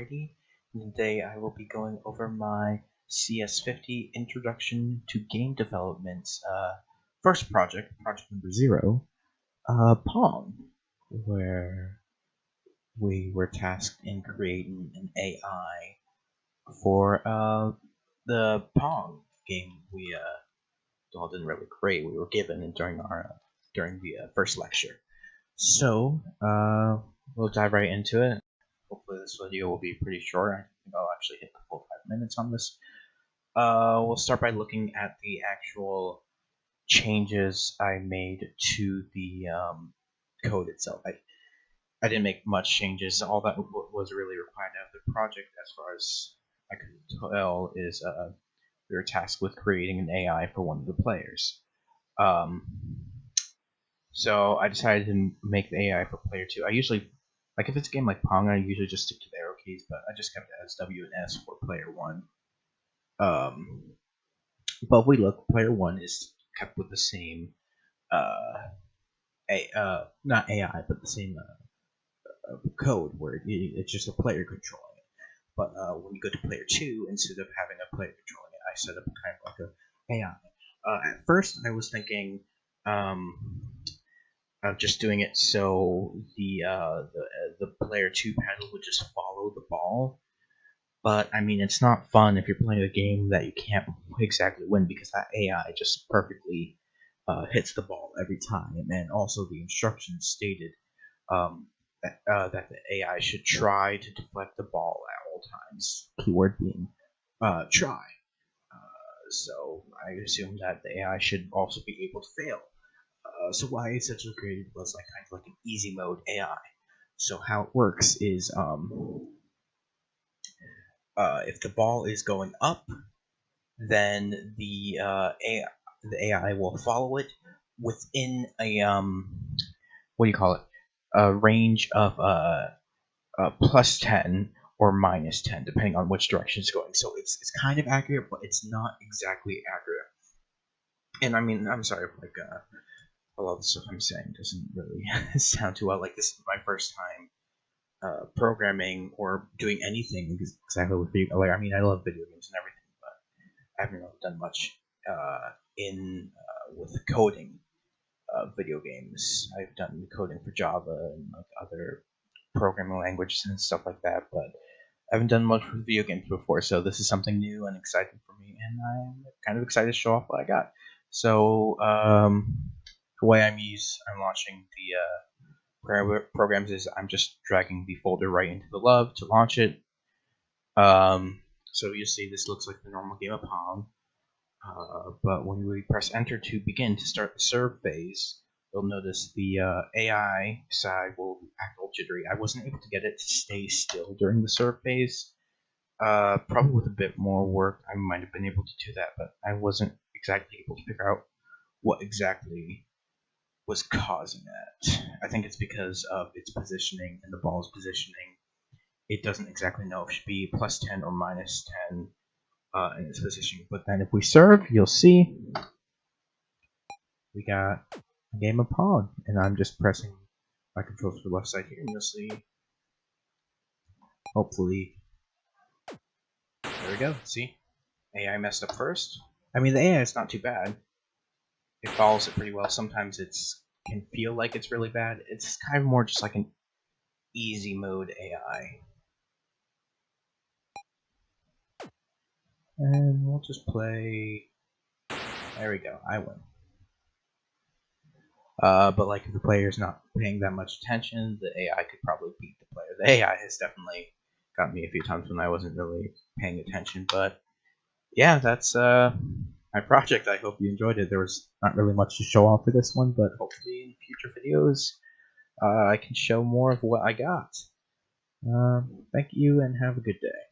already. And today I will be going over my CS50 Introduction to Game Development's first project number 0, Pong, where we were tasked in creating an AI for the Pong game we all didn't really create. We were given during the first lecture. So we'll dive right into it. Hopefully this video will be pretty short. I think I'll actually hit the full 5 minutes on this. We'll start by looking at the actual changes I made to the code itself. I didn't make much changes. All that was really required out of the project, as far as I could tell, is we were tasked with creating an AI for one of the players. So I decided to make the AI for player 2. I usually, like if it's a game like Pong, I usually just stick to the arrow keys, but I just kept it as W and S for player 1. But if we look, player 1 is kept with the same, not AI, but the same code, where it's just a player controlling it. But when you go to player 2, instead of having a player controlling it, I set up kind of like a AI. At first, I was thinking of just doing it so the player 2 paddle would just follow the ball. But I mean, it's not fun if you're playing a game that you can't exactly win, because that AI just perfectly hits the ball every time. And also the instructions stated that the AI should try to deflect the ball at all times. Keyword being try. So I assume that the AI should also be able to fail. So why I essentially created was kind of like an easy mode AI. So how it works is if the ball is going up, then the AI will follow it within a what do you call it? A range of plus 10 or minus 10, depending on which direction it's going. So it's kind of accurate, but it's not exactly accurate. And I mean, I'm sorry if a lot of the stuff I'm saying doesn't really sound too well. Like, this is my first time programming or doing anything exactly with video. Like, I mean, I love video games and everything, but I haven't really done much with coding video games. I've done coding for Java and other programming languages and stuff like that, but I haven't done much with video games before. So this is something new and exciting for me, and I'm kind of excited to show off what I got. So the way I'm launching the programs is I'm just dragging the folder right into the Love to launch it. So you see this looks like the normal game of Pong, but when we press enter to begin to start the serve phase, you'll notice the AI side will act all jittery. I wasn't able to get it to stay still during the serve phase. Probably with a bit more work, I might have been able to do that, but I wasn't exactly able to figure out what exactly was causing that. I think it's because of its positioning and the ball's positioning. It doesn't exactly know if it should be plus 10 or minus 10 in its positioning. But then if we serve, you'll see we got a game of Pong, and I'm just pressing my controls to the left side here, and you'll see, hopefully, there we go. See, AI messed up first. I mean, the AI is not too bad. It follows it pretty well. Sometimes it can feel like it's really bad. It's kind of more just like an easy mode AI. And we'll just play. There we go. I win. But like, if the player's not paying that much attention, the AI could probably beat the player. The AI has definitely got me a few times when I wasn't really paying attention. But yeah, that's my project. I hope you enjoyed it. There was not really much to show off for this one, but hopefully in future videos I can show more of what I got. Thank you and have a good day.